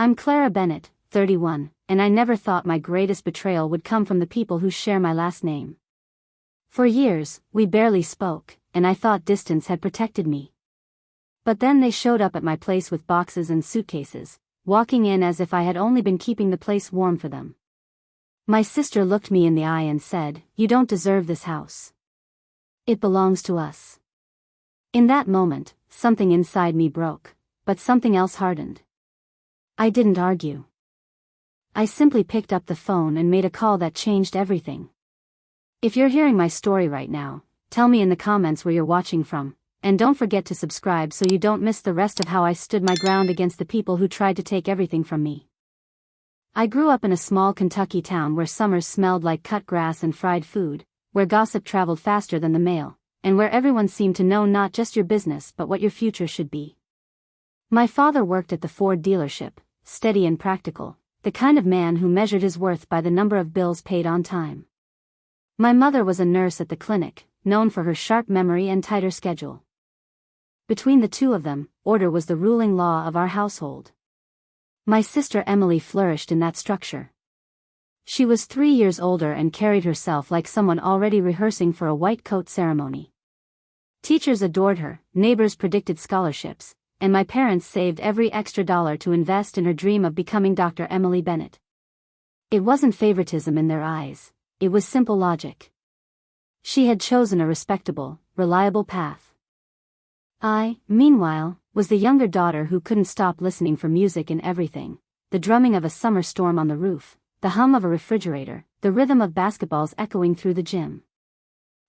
I'm Clara Bennett, 31, and I never thought my greatest betrayal would come from the people who share my last name. For years, we barely spoke, and I thought distance had protected me. But then they showed up at my place with boxes and suitcases, walking in as if I had only been keeping the place warm for them. My sister looked me in the eye and said, "You don't deserve this house. It belongs to us." In that moment, something inside me broke, but something else hardened. I didn't argue. I simply picked up the phone and made a call that changed everything. If you're hearing my story right now, tell me in the comments where you're watching from, and don't forget to subscribe so you don't miss the rest of how I stood my ground against the people who tried to take everything from me. I grew up in a small Kentucky town where summers smelled like cut grass and fried food, where gossip traveled faster than the mail, and where everyone seemed to know not just your business but what your future should be. My father worked at the Ford dealership, steady and practical, the kind of man who measured his worth by the number of bills paid on time. My mother was a nurse at the clinic, known for her sharp memory and tighter schedule. Between the two of them, order was the ruling law of our household. My sister Emily flourished in that structure. She was 3 years older and carried herself like someone already rehearsing for a white coat ceremony. Teachers adored her, neighbors predicted scholarships, and my parents saved every extra dollar to invest in her dream of becoming Dr. Emily Bennett. It wasn't favoritism in their eyes, it was simple logic. She had chosen a respectable, reliable path. I, meanwhile, was the younger daughter who couldn't stop listening for music in everything: the drumming of a summer storm on the roof, the hum of a refrigerator, the rhythm of basketballs echoing through the gym.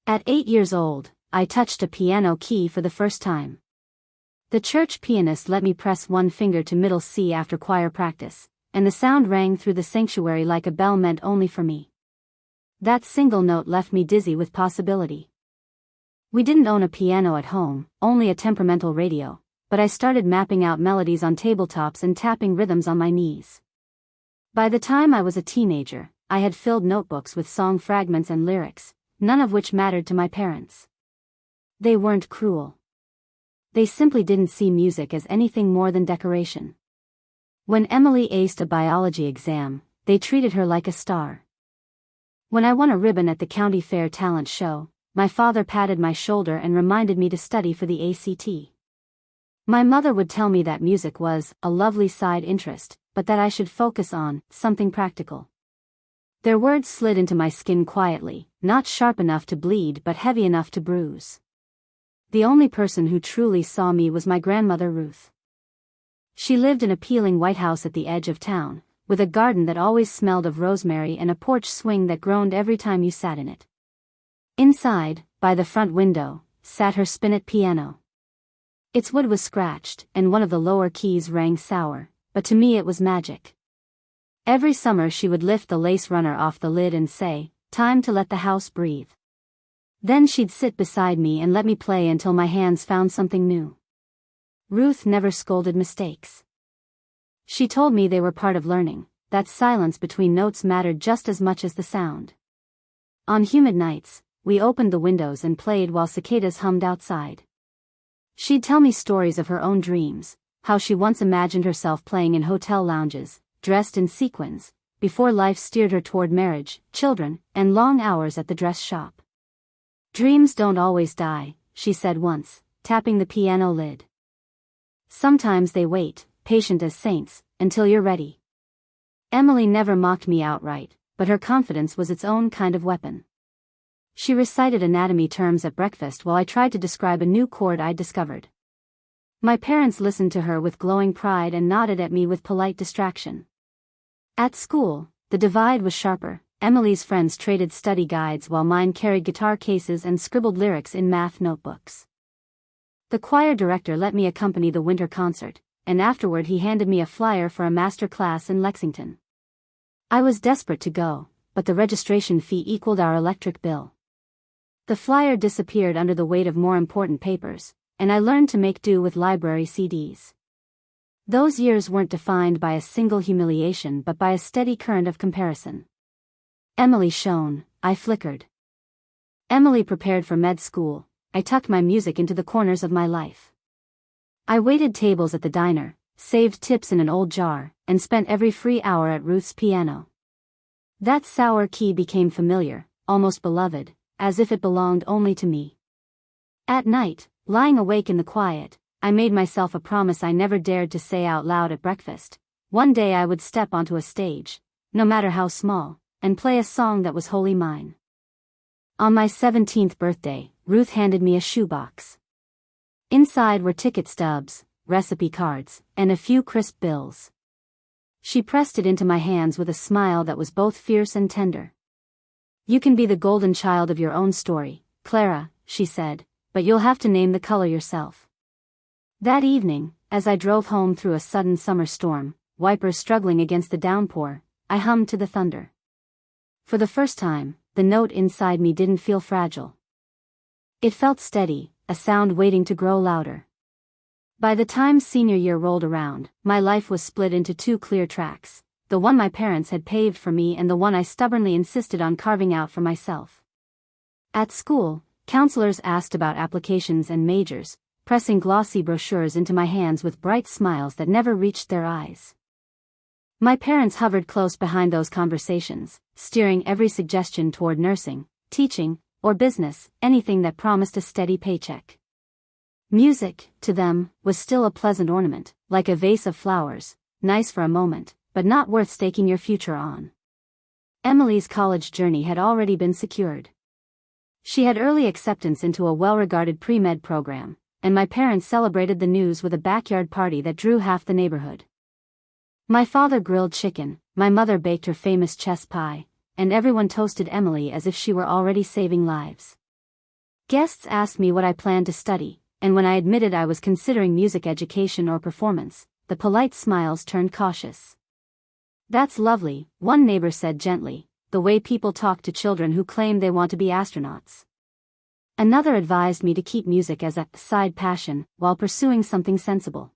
At 8 years old, I touched a piano key for the first time. The church pianist let me press one finger to middle C after choir practice, and the sound rang through the sanctuary like a bell meant only for me. That single note left me dizzy with possibility. We didn't own a piano at home, only a temperamental radio, but I started mapping out melodies on tabletops and tapping rhythms on my knees. By the time I was a teenager, I had filled notebooks with song fragments and lyrics, none of which mattered to my parents. They weren't cruel. They simply didn't see music as anything more than decoration. When Emily aced a biology exam, they treated her like a star. When I won a ribbon at the county fair talent show, my father patted my shoulder and reminded me to study for the ACT. My mother would tell me that music was a lovely side interest, but that I should focus on something practical. Their words slid into my skin quietly, not sharp enough to bleed but heavy enough to bruise. The only person who truly saw me was my grandmother Ruth. She lived in a peeling white house at the edge of town, with a garden that always smelled of rosemary and a porch swing that groaned every time you sat in it. Inside, by the front window, sat her spinet piano. Its wood was scratched, and one of the lower keys rang sour, but to me it was magic. Every summer she would lift the lace runner off the lid and say, "Time to let the house breathe." Then she'd sit beside me and let me play until my hands found something new. Ruth never scolded mistakes. She told me they were part of learning, that silence between notes mattered just as much as the sound. On humid nights, we opened the windows and played while cicadas hummed outside. She'd tell me stories of her own dreams, how she once imagined herself playing in hotel lounges, dressed in sequins, before life steered her toward marriage, children, and long hours at the dress shop. "Dreams don't always die," she said once, tapping the piano lid. "Sometimes they wait, patient as saints, until you're ready." Emily never mocked me outright, but her confidence was its own kind of weapon. She recited anatomy terms at breakfast while I tried to describe a new chord I'd discovered. My parents listened to her with glowing pride and nodded at me with polite distraction. At school, the divide was sharper. Emily's friends traded study guides while mine carried guitar cases and scribbled lyrics in math notebooks. The choir director let me accompany the winter concert, and afterward he handed me a flyer for a master class in Lexington. I was desperate to go, but the registration fee equaled our electric bill. The flyer disappeared under the weight of more important papers, and I learned to make do with library CDs. Those years weren't defined by a single humiliation but by a steady current of comparison. Emily shone, I flickered. Emily prepared for med school, I tucked my music into the corners of my life. I waited tables at the diner, saved tips in an old jar, and spent every free hour at Ruth's piano. That sour key became familiar, almost beloved, as if it belonged only to me. At night, lying awake in the quiet, I made myself a promise I never dared to say out loud at breakfast. One day I would step onto a stage, no matter how small, and play a song that was wholly mine. On my 17th birthday, Ruth handed me a shoebox. Inside were ticket stubs, recipe cards, and a few crisp bills. She pressed it into my hands with a smile that was both fierce and tender. "You can be the golden child of your own story, Clara," she said, "but you'll have to name the color yourself." That evening, as I drove home through a sudden summer storm, wipers struggling against the downpour, I hummed to the thunder. For the first time, the note inside me didn't feel fragile. It felt steady, a sound waiting to grow louder. By the time senior year rolled around, my life was split into two clear tracks, the one my parents had paved for me and the one I stubbornly insisted on carving out for myself. At school, counselors asked about applications and majors, pressing glossy brochures into my hands with bright smiles that never reached their eyes. My parents hovered close behind those conversations, steering every suggestion toward nursing, teaching, or business, anything that promised a steady paycheck. Music, to them, was still a pleasant ornament, like a vase of flowers, nice for a moment, but not worth staking your future on. Emily's college journey had already been secured. She had early acceptance into a well-regarded pre-med program, and my parents celebrated the news with a backyard party that drew half the neighborhood. My father grilled chicken, my mother baked her famous chess pie, and everyone toasted Emily as if she were already saving lives. Guests asked me what I planned to study, and when I admitted I was considering music education or performance, the polite smiles turned cautious. "That's lovely," one neighbor said gently, "the way people talk to children who claim they want to be astronauts." Another advised me to keep music as a side passion while pursuing something sensible.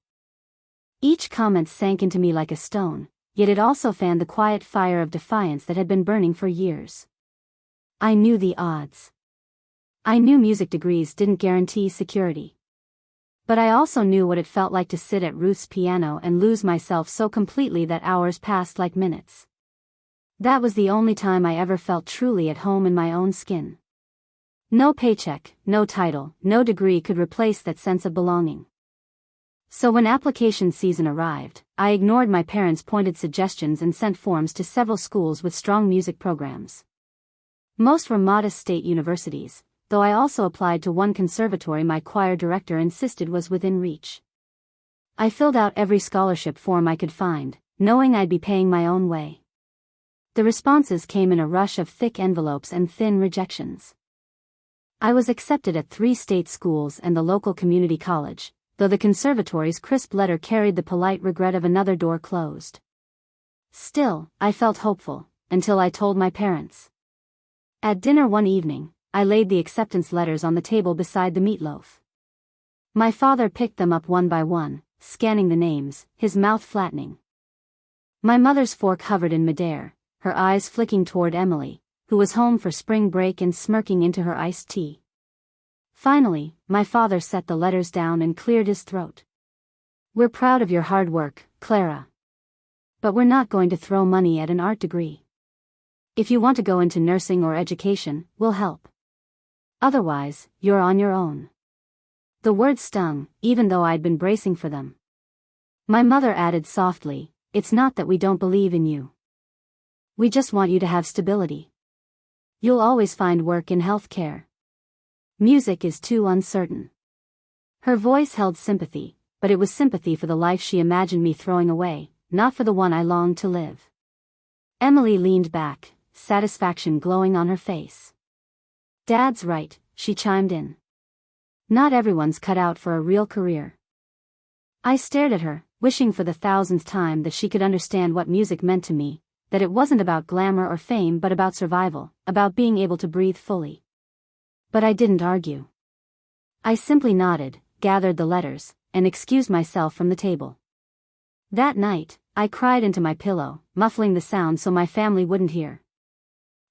Each comment sank into me like a stone, yet it also fanned the quiet fire of defiance that had been burning for years. I knew the odds. I knew music degrees didn't guarantee security. But I also knew what it felt like to sit at Ruth's piano and lose myself so completely that hours passed like minutes. That was the only time I ever felt truly at home in my own skin. No paycheck, no title, no degree could replace that sense of belonging. So when application season arrived, I ignored my parents' pointed suggestions and sent forms to several schools with strong music programs. Most were modest state universities, though I also applied to one conservatory my choir director insisted was within reach. I filled out every scholarship form I could find, knowing I'd be paying my own way. The responses came in a rush of thick envelopes and thin rejections. I was accepted at 3 state schools and the local community college, though the conservatory's crisp letter carried the polite regret of another door closed. Still, I felt hopeful, until I told my parents. At dinner one evening, I laid the acceptance letters on the table beside the meatloaf. My father picked them up one by one, scanning the names, his mouth flattening. My mother's fork hovered in midair, her eyes flicking toward Emily, who was home for spring break and smirking into her iced tea. Finally, my father set the letters down and cleared his throat. "We're proud of your hard work, Clara. But we're not going to throw money at an art degree. If you want to go into nursing or education, we'll help. Otherwise, you're on your own." The words stung, even though I'd been bracing for them. My mother added softly, "It's not that we don't believe in you. We just want you to have stability. You'll always find work in healthcare. Music is too uncertain." Her voice held sympathy, but it was sympathy for the life she imagined me throwing away, not for the one I longed to live. Emily leaned back, satisfaction glowing on her face. "Dad's right," she chimed in. "Not everyone's cut out for a real career." I stared at her, wishing for the 1000th time that she could understand what music meant to me, that it wasn't about glamour or fame but about survival, about being able to breathe fully. But I didn't argue. I simply nodded, gathered the letters, and excused myself from the table. That night, I cried into my pillow, muffling the sound so my family wouldn't hear.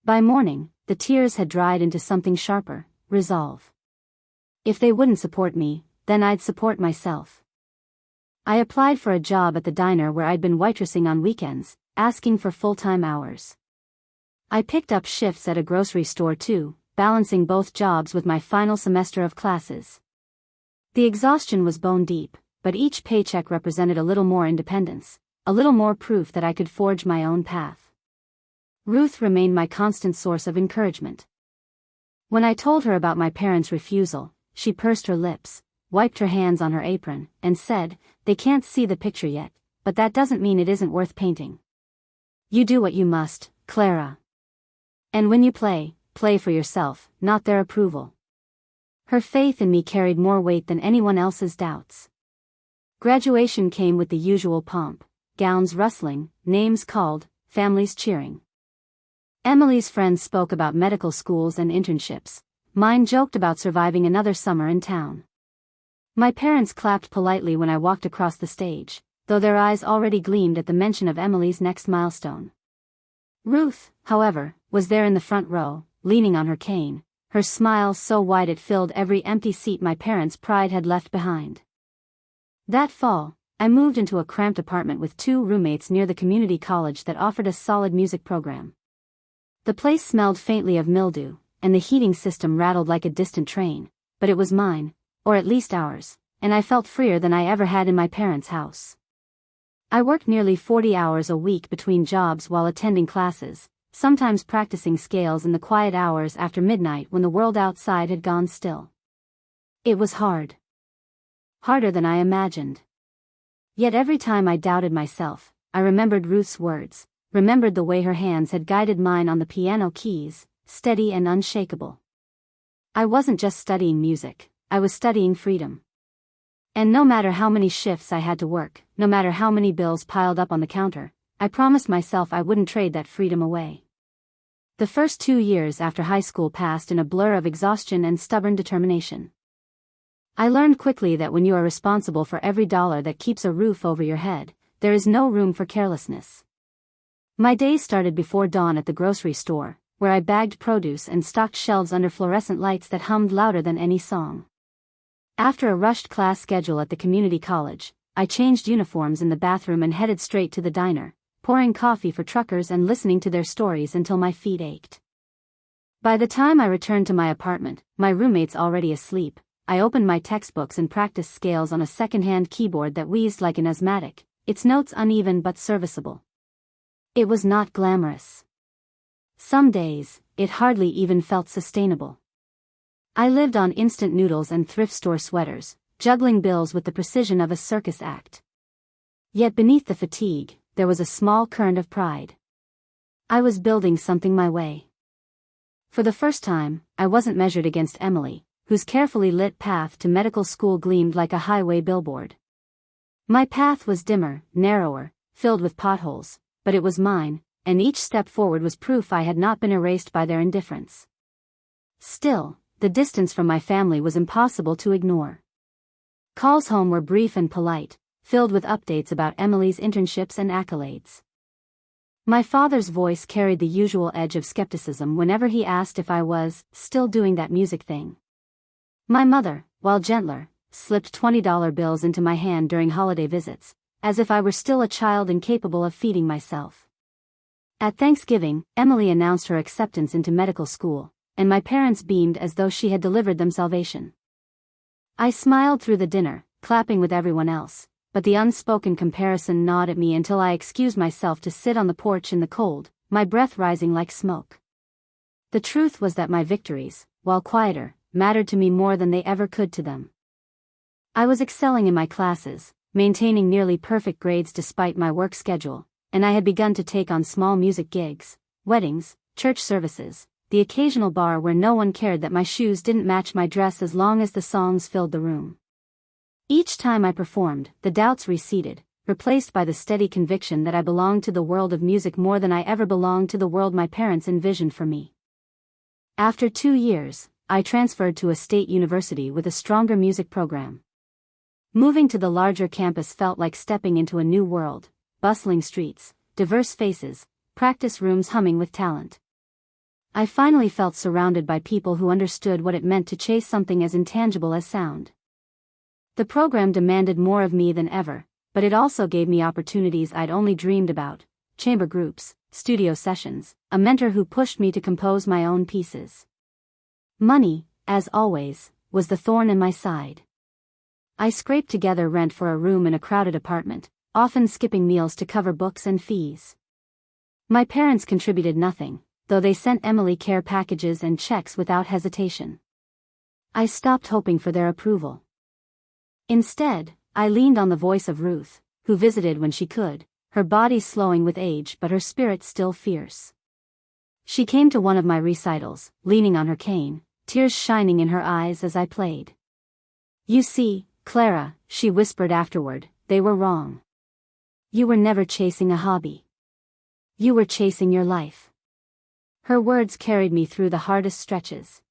By morning, the tears had dried into something sharper, resolve. If they wouldn't support me, then I'd support myself. I applied for a job at the diner where I'd been waitressing on weekends, asking for full-time hours. I picked up shifts at a grocery store too, balancing both jobs with my final semester of classes. The exhaustion was bone deep, but each paycheck represented a little more independence, a little more proof that I could forge my own path. Ruth remained my constant source of encouragement. When I told her about my parents' refusal, she pursed her lips, wiped her hands on her apron, and said, "They can't see the picture yet, but that doesn't mean it isn't worth painting. You do what you must, Clara. And when you play for yourself, not their approval." Her faith in me carried more weight than anyone else's doubts. Graduation came with the usual pomp, gowns rustling, names called, families cheering. Emily's friends spoke about medical schools and internships. Mine joked about surviving another summer in town. My parents clapped politely when I walked across the stage, though their eyes already gleamed at the mention of Emily's next milestone. Ruth, however, was there in the front row, leaning on her cane, her smile so wide it filled every empty seat my parents' pride had left behind. That fall, I moved into a cramped apartment with 2 roommates near the community college that offered a solid music program. The place smelled faintly of mildew, and the heating system rattled like a distant train, but it was mine, or at least ours, and I felt freer than I ever had in my parents' house. I worked nearly 40 hours a week between jobs while attending classes, sometimes practicing scales in the quiet hours after midnight when the world outside had gone still. It was hard. Harder than I imagined. Yet every time I doubted myself, I remembered Ruth's words, remembered the way her hands had guided mine on the piano keys, steady and unshakable. I wasn't just studying music, I was studying freedom. And no matter how many shifts I had to work, no matter how many bills piled up on the counter, I promised myself I wouldn't trade that freedom away. The first 2 years after high school passed in a blur of exhaustion and stubborn determination. I learned quickly that when you are responsible for every dollar that keeps a roof over your head, there is no room for carelessness. My days started before dawn at the grocery store, where I bagged produce and stocked shelves under fluorescent lights that hummed louder than any song. After a rushed class schedule at the community college, I changed uniforms in the bathroom and headed straight to the diner, pouring coffee for truckers and listening to their stories until my feet ached. By the time I returned to my apartment, my roommates already asleep, I opened my textbooks and practiced scales on a second-hand keyboard that wheezed like an asthmatic, its notes uneven but serviceable. It was not glamorous. Some days, it hardly even felt sustainable. I lived on instant noodles and thrift store sweaters, juggling bills with the precision of a circus act. Yet beneath the fatigue, there was a small current of pride. I was building something my way. For the first time, I wasn't measured against Emily, whose carefully lit path to medical school gleamed like a highway billboard. My path was dimmer, narrower, filled with potholes, but it was mine, and each step forward was proof I had not been erased by their indifference. Still, the distance from my family was impossible to ignore. Calls home were brief and polite, filled with updates about Emily's internships and accolades. My father's voice carried the usual edge of skepticism whenever he asked if I was still doing that music thing. My mother, while gentler, slipped $20 bills into my hand during holiday visits, as if I were still a child incapable of feeding myself. At Thanksgiving, Emily announced her acceptance into medical school, and my parents beamed as though she had delivered them salvation. I smiled through the dinner, clapping with everyone else, but the unspoken comparison gnawed at me until I excused myself to sit on the porch in the cold, my breath rising like smoke. The truth was that my victories, while quieter, mattered to me more than they ever could to them. I was excelling in my classes, maintaining nearly perfect grades despite my work schedule, and I had begun to take on small music gigs, weddings, church services, the occasional bar where no one cared that my shoes didn't match my dress as long as the songs filled the room. Each time I performed, the doubts receded, replaced by the steady conviction that I belonged to the world of music more than I ever belonged to the world my parents envisioned for me. After 2 years, I transferred to a state university with a stronger music program. Moving to the larger campus felt like stepping into a new world, bustling streets, diverse faces, practice rooms humming with talent. I finally felt surrounded by people who understood what it meant to chase something as intangible as sound. The program demanded more of me than ever, but it also gave me opportunities I'd only dreamed about: chamber groups, studio sessions, a mentor who pushed me to compose my own pieces. Money, as always, was the thorn in my side. I scraped together rent for a room in a crowded apartment, often skipping meals to cover books and fees. My parents contributed nothing, though they sent Emily care packages and checks without hesitation. I stopped hoping for their approval. Instead, I leaned on the voice of Ruth, who visited when she could, her body slowing with age but her spirit still fierce. She came to one of my recitals, leaning on her cane, tears shining in her eyes as I played. "You see, Clara," she whispered afterward, "they were wrong. You were never chasing a hobby. You were chasing your life." Her words carried me through the hardest stretches.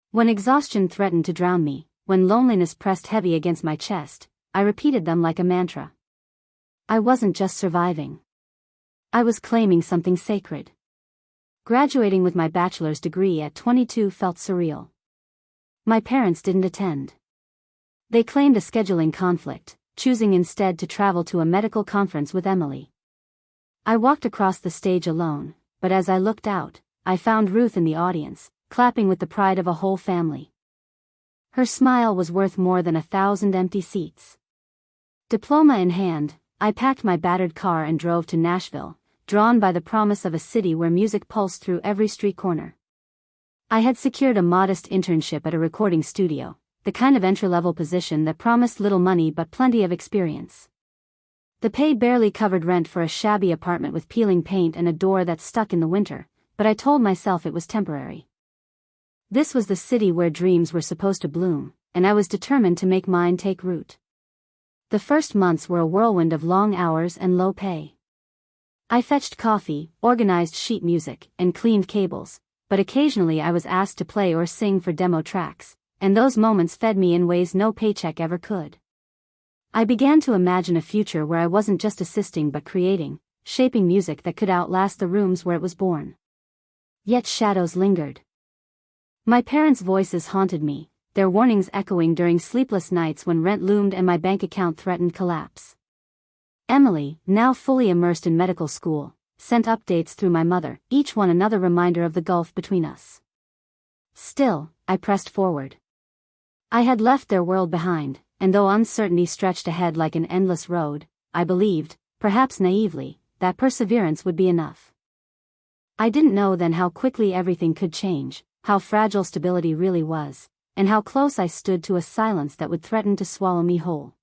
When exhaustion threatened to drown me, when loneliness pressed heavy against my chest, I repeated them like a mantra. I wasn't just surviving. I was claiming something sacred. Graduating with my bachelor's degree at 22 felt surreal. My parents didn't attend. They claimed a scheduling conflict, choosing instead to travel to a medical conference with Emily. I walked across the stage alone, but as I looked out, I found Ruth in the audience, clapping with the pride of a whole family. Her smile was worth more than 1,000 empty seats. Diploma in hand, I packed my battered car and drove to Nashville, drawn by the promise of a city where music pulsed through every street corner. I had secured a modest internship at a recording studio, the kind of entry-level position that promised little money but plenty of experience. The pay barely covered rent for a shabby apartment with peeling paint and a door that stuck in the winter, but I told myself it was temporary. This was the city where dreams were supposed to bloom, and I was determined to make mine take root. The first months were a whirlwind of long hours and low pay. I fetched coffee, organized sheet music, and cleaned cables, but occasionally I was asked to play or sing for demo tracks, and those moments fed me in ways no paycheck ever could. I began to imagine a future where I wasn't just assisting but creating, shaping music that could outlast the rooms where it was born. Yet shadows lingered. My parents' voices haunted me, their warnings echoing during sleepless nights when rent loomed and my bank account threatened collapse. Emily, now fully immersed in medical school, sent updates through my mother, each one another reminder of the gulf between us. Still, I pressed forward. I had left their world behind, and though uncertainty stretched ahead like an endless road, I believed, perhaps naively, that perseverance would be enough. I didn't know then how quickly everything could change, how fragile stability really was, and how close I stood to a silence that would threaten to swallow me whole.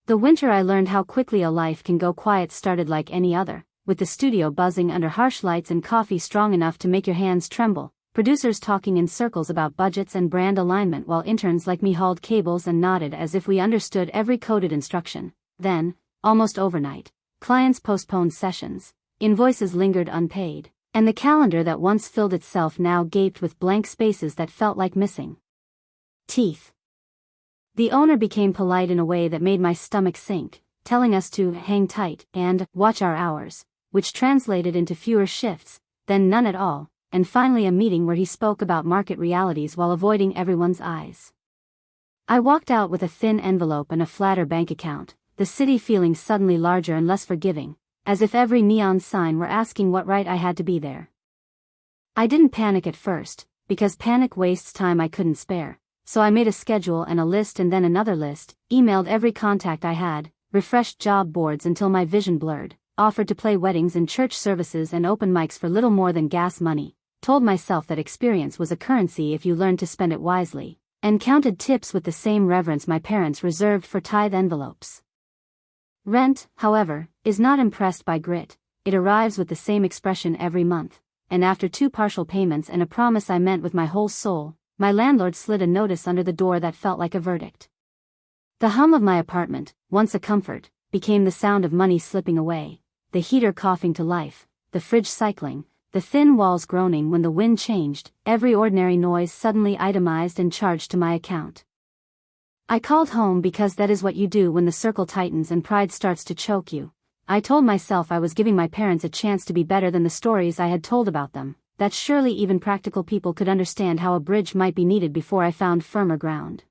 The winter I learned how quickly a life can go quiet started like any other, with the studio buzzing under harsh lights and coffee strong enough to make your hands tremble, producers talking in circles about budgets and brand alignment while interns like me hauled cables and nodded as if we understood every coded instruction. Then, almost overnight, clients postponed sessions, invoices lingered unpaid, and the calendar that once filled itself now gaped with blank spaces that felt like missing teeth. The owner became polite in a way that made my stomach sink, telling us to hang tight and watch our hours, which translated into fewer shifts, then none at all, and finally a meeting where he spoke about market realities while avoiding everyone's eyes. I walked out with a thin envelope and a flatter bank account, the city feeling suddenly larger and less forgiving, as if every neon sign were asking what right I had to be there. I didn't panic at first, because panic wastes time I couldn't spare, so I made a schedule and a list and then another list, emailed every contact I had, refreshed job boards until my vision blurred, offered to play weddings and church services and open mics for little more than gas money, told myself that experience was a currency if you learned to spend it wisely, and counted tips with the same reverence my parents reserved for tithe envelopes. Rent, however, is not impressed by grit. It arrives with the same expression every month, and after 2 partial payments and a promise I meant with my whole soul, my landlord slid a notice under the door that felt like a verdict. The hum of my apartment, once a comfort, became the sound of money slipping away, the heater coughing to life, the fridge cycling, the thin walls groaning when the wind changed, every ordinary noise suddenly itemized and charged to my account. I called home because that is what you do when the circle tightens and pride starts to choke you. I told myself I was giving my parents a chance to be better than the stories I had told about them, that surely even practical people could understand how a bridge might be needed before I found firmer ground.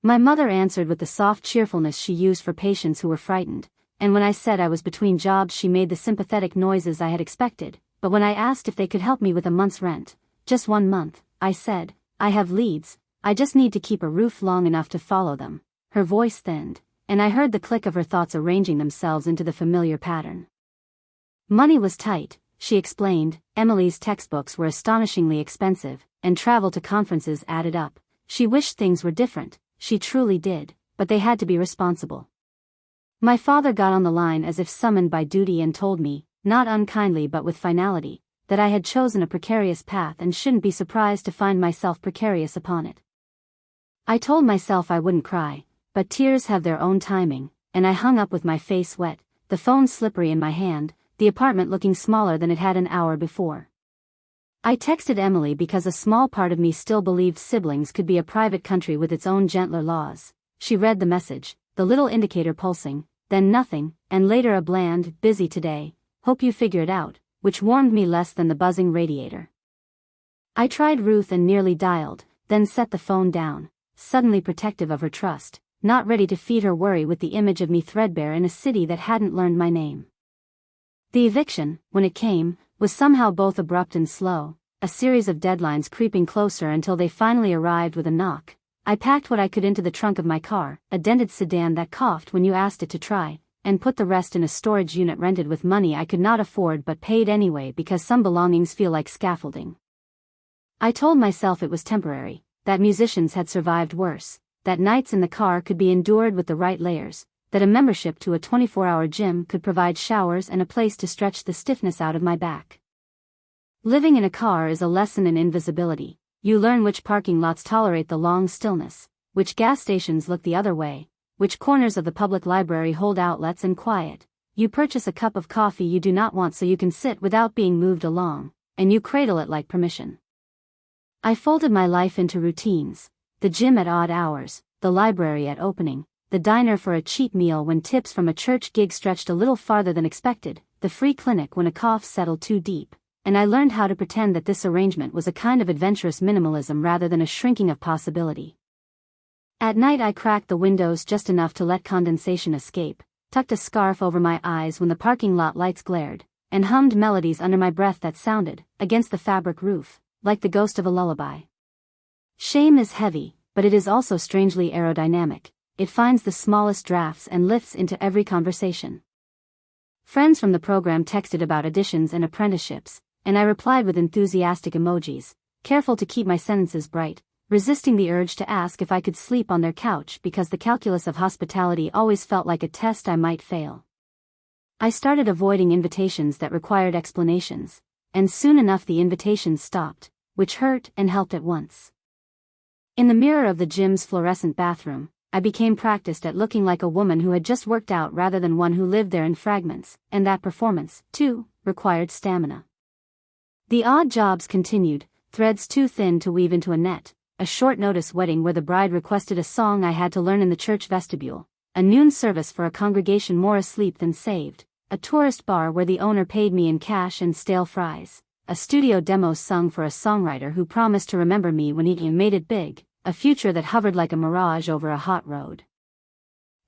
My mother answered with the soft cheerfulness she used for patients who were frightened, and when I said I was between jobs she made the sympathetic noises I had expected, but when I asked if they could help me with a month's rent, just 1 month, I said, I have leads, I just need to keep a roof long enough to follow them. Her voice thinned, and I heard the click of her thoughts arranging themselves into the familiar pattern. Money was tight, she explained. Emily's textbooks were astonishingly expensive, and travel to conferences added up. She wished things were different, she truly did, but they had to be responsible. My father got on the line as if summoned by duty and told me, not unkindly but with finality, that I had chosen a precarious path and shouldn't be surprised to find myself precarious upon it. I told myself I wouldn't cry, but tears have their own timing, and I hung up with my face wet, the phone slippery in my hand, the apartment looking smaller than it had an hour before. I texted Emily because a small part of me still believed siblings could be a private country with its own gentler laws. She read the message, the little indicator pulsing, then nothing, and later a bland, busy today, hope you figure it out, which warmed me less than the buzzing radiator. I tried Ruth and nearly dialed, then set the phone down, suddenly protective of her trust, not ready to feed her worry with the image of me threadbare in a city that hadn't learned my name. The eviction, when it came, was somehow both abrupt and slow, a series of deadlines creeping closer until they finally arrived with a knock. I packed what I could into the trunk of my car, a dented sedan that coughed when you asked it to try, and put the rest in a storage unit rented with money I could not afford but paid anyway because some belongings feel like scaffolding. I told myself it was temporary, that musicians had survived worse, that nights in the car could be endured with the right layers, that a membership to a 24-hour gym could provide showers and a place to stretch the stiffness out of my back. Living in a car is a lesson in invisibility. You learn which parking lots tolerate the long stillness, which gas stations look the other way, which corners of the public library hold outlets and quiet. You purchase a cup of coffee you do not want so you can sit without being moved along, and you cradle it like permission. I folded my life into routines, the gym at odd hours, the library at opening, the diner for a cheap meal when tips from a church gig stretched a little farther than expected, the free clinic when a cough settled too deep, and I learned how to pretend that this arrangement was a kind of adventurous minimalism rather than a shrinking of possibility. At night I cracked the windows just enough to let condensation escape, tucked a scarf over my eyes when the parking lot lights glared, and hummed melodies under my breath that sounded, against the fabric roof, like the ghost of a lullaby. Shame is heavy, but it is also strangely aerodynamic. It finds the smallest drafts and lifts into every conversation. Friends from the program texted about auditions and apprenticeships, and I replied with enthusiastic emojis, careful to keep my sentences bright, resisting the urge to ask if I could sleep on their couch because the calculus of hospitality always felt like a test I might fail. I started avoiding invitations that required explanations, and soon enough the invitations stopped, which hurt and helped at once. In the mirror of the gym's fluorescent bathroom, I became practiced at looking like a woman who had just worked out rather than one who lived there in fragments, and that performance, too, required stamina. The odd jobs continued, threads too thin to weave into a net, a short-notice wedding where the bride requested a song I had to learn in the church vestibule, a noon service for a congregation more asleep than saved, a tourist bar where the owner paid me in cash and stale fries, a studio demo sung for a songwriter who promised to remember me when he made it big, a future that hovered like a mirage over a hot road.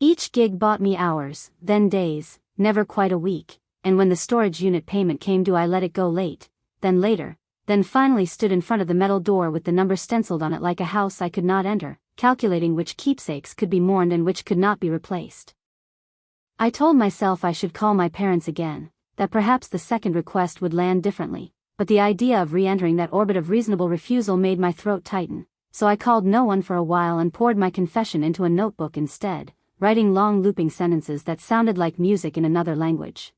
Each gig bought me hours, then days, never quite a week, and when the storage unit payment came due I let it go late, then later, then finally stood in front of the metal door with the number stenciled on it like a house I could not enter, calculating which keepsakes could be mourned and which could not be replaced. I told myself I should call my parents again, that perhaps the second request would land differently, but the idea of re-entering that orbit of reasonable refusal made my throat tighten. So I called no one for a while and poured my confession into a notebook instead, writing long looping sentences that sounded like music in another language.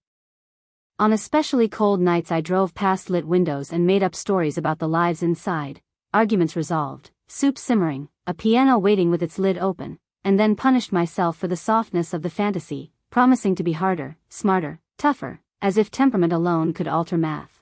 On especially cold nights I drove past lit windows and made up stories about the lives inside, arguments resolved, soup simmering, a piano waiting with its lid open, and then punished myself for the softness of the fantasy, promising to be harder, smarter, tougher, as if temperament alone could alter math.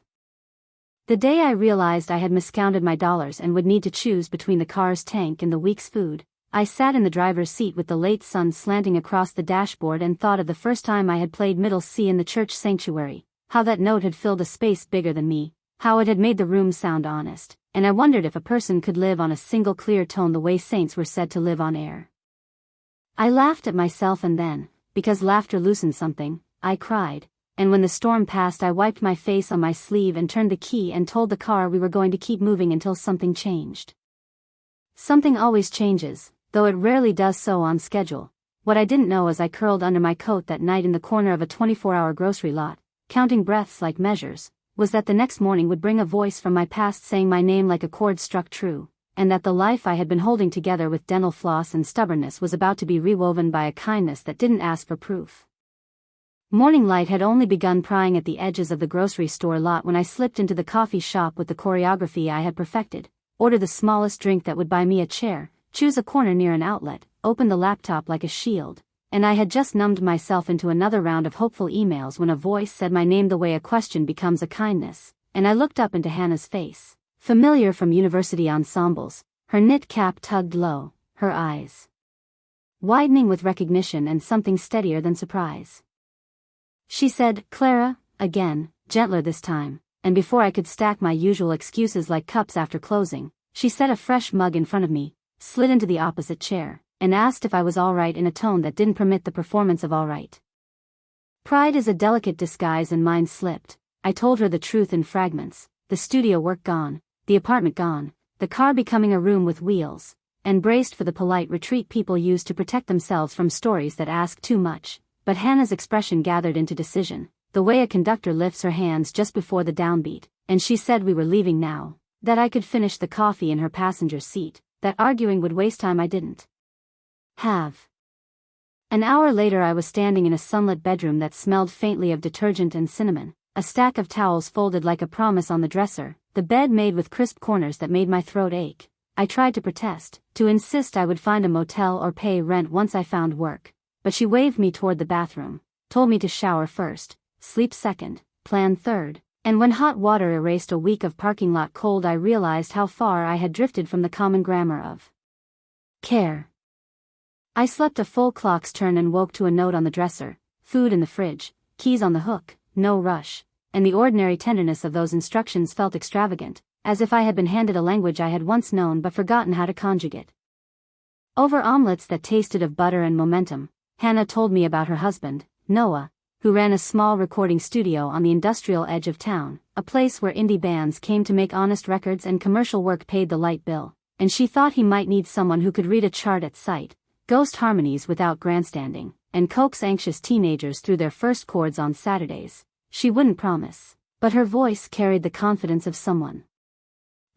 The day I realized I had miscounted my dollars and would need to choose between the car's tank and the week's food, I sat in the driver's seat with the late sun slanting across the dashboard and thought of the first time I had played middle C in the church sanctuary, how that note had filled a space bigger than me, how it had made the room sound honest, and I wondered if a person could live on a single clear tone the way saints were said to live on air. I laughed at myself and then, because laughter loosens something, I cried, and when the storm passed I wiped my face on my sleeve and turned the key and told the car we were going to keep moving until something changed. Something always changes, though it rarely does so on schedule. What I didn't know as I curled under my coat that night in the corner of a 24-hour grocery lot, counting breaths like measures, was that the next morning would bring a voice from my past saying my name like a chord struck true, and that the life I had been holding together with dental floss and stubbornness was about to be rewoven by a kindness that didn't ask for proof. Morning light had only begun prying at the edges of the grocery store lot when I slipped into the coffee shop with the choreography I had perfected: order the smallest drink that would buy me a chair, choose a corner near an outlet, open the laptop like a shield, and I had just numbed myself into another round of hopeful emails when a voice said my name the way a question becomes a kindness, and I looked up into Hannah's face, familiar from university ensembles, her knit cap tugged low, her eyes widening with recognition and something steadier than surprise. She said, "Clara," again, gentler this time, and before I could stack my usual excuses like cups after closing, she set a fresh mug in front of me, slid into the opposite chair, and asked if I was all right in a tone that didn't permit the performance of all right. Pride is a delicate disguise and mine slipped. I told her the truth in fragments: the studio work gone, the apartment gone, the car becoming a room with wheels, and braced for the polite retreat people use to protect themselves from stories that ask too much. But Hannah's expression gathered into decision, the way a conductor lifts her hands just before the downbeat, and she said we were leaving now, that I could finish the coffee in her passenger seat, that arguing would waste time I didn't have. An hour later I was standing in a sunlit bedroom that smelled faintly of detergent and cinnamon, a stack of towels folded like a promise on the dresser, the bed made with crisp corners that made my throat ache. I tried to protest, to insist I would find a motel or pay rent once I found work, but she waved me toward the bathroom, told me to shower first, sleep second, plan third, and when hot water erased a week of parking lot cold I realized how far I had drifted from the common grammar of care. I slept a full clock's turn and woke to a note on the dresser, food in the fridge, keys on the hook, no rush, and the ordinary tenderness of those instructions felt extravagant, as if I had been handed a language I had once known but forgotten how to conjugate. Over omelets that tasted of butter and momentum, Hannah told me about her husband, Noah, who ran a small recording studio on the industrial edge of town, a place where indie bands came to make honest records and commercial work paid the light bill, and she thought he might need someone who could read a chart at sight, ghost harmonies without grandstanding, and coax anxious teenagers through their first chords on Saturdays. She wouldn't promise, but her voice carried the confidence of someone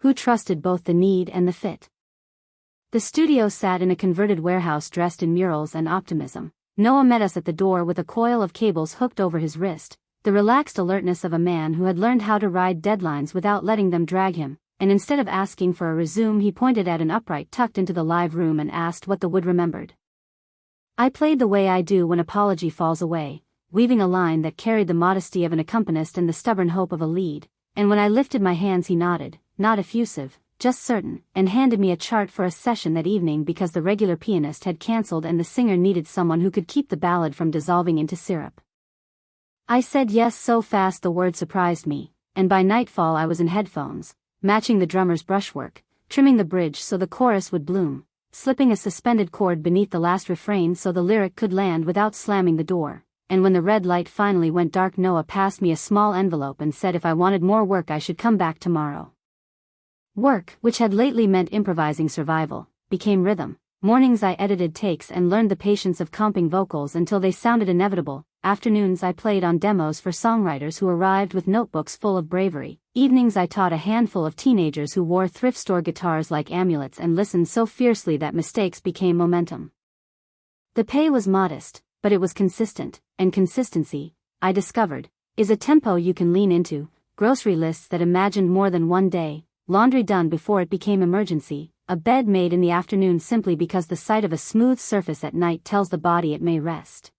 who trusted both the need and the fit. The studio sat in a converted warehouse dressed in murals and optimism. Noah met us at the door with a coil of cables hooked over his wrist, the relaxed alertness of a man who had learned how to ride deadlines without letting them drag him, and instead of asking for a resume he pointed at an upright tucked into the live room and asked what the wood remembered. I played the way I do when apology falls away, weaving a line that carried the modesty of an accompanist and the stubborn hope of a lead, and when I lifted my hands he nodded, not effusive, just certain, and handed me a chart for a session that evening because the regular pianist had cancelled and the singer needed someone who could keep the ballad from dissolving into syrup. I said yes so fast the word surprised me, and by nightfall I was in headphones, matching the drummer's brushwork, trimming the bridge so the chorus would bloom, slipping a suspended chord beneath the last refrain so the lyric could land without slamming the door, and when the red light finally went dark Noah passed me a small envelope and said if I wanted more work I should come back tomorrow. Work, which had lately meant improvising survival, became rhythm. Mornings I edited takes and learned the patience of comping vocals until they sounded inevitable. Afternoons I played on demos for songwriters who arrived with notebooks full of bravery. Evenings I taught a handful of teenagers who wore thrift store guitars like amulets and listened so fiercely that mistakes became momentum. The pay was modest, but it was consistent, and consistency, I discovered, is a tempo you can lean into. Grocery lists that imagined more than one day, laundry done before it became emergency, a bed made in the afternoon simply because the sight of a smooth surface at night tells the body it may rest.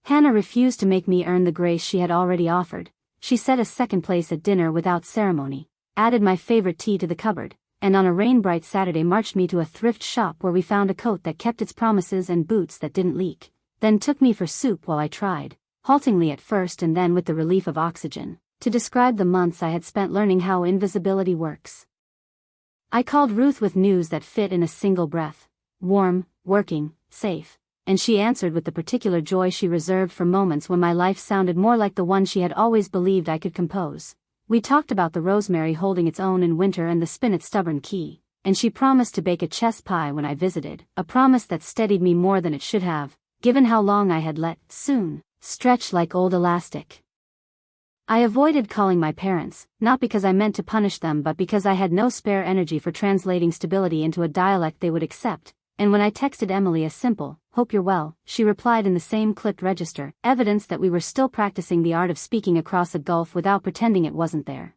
Hannah refused to make me earn the grace she had already offered. She set a second place at dinner without ceremony, added my favorite tea to the cupboard, and on a rain-bright Saturday marched me to a thrift shop where we found a coat that kept its promises and boots that didn't leak, then took me for soup while I tried, haltingly at first and then with the relief of oxygen, to describe the months I had spent learning how invisibility works. I called Ruth with news that fit in a single breath. Warm, working, safe, and she answered with the particular joy she reserved for moments when my life sounded more like the one she had always believed I could compose. We talked about the rosemary holding its own in winter and the spinet's stubborn key, and she promised to bake a chess pie when I visited, a promise that steadied me more than it should have, given how long I had let soon stretch like old elastic. I avoided calling my parents, not because I meant to punish them but because I had no spare energy for translating stability into a dialect they would accept, and when I texted Emily a simple, "Hope you're well," she replied in the same clipped register, evidence that we were still practicing the art of speaking across a gulf without pretending it wasn't there.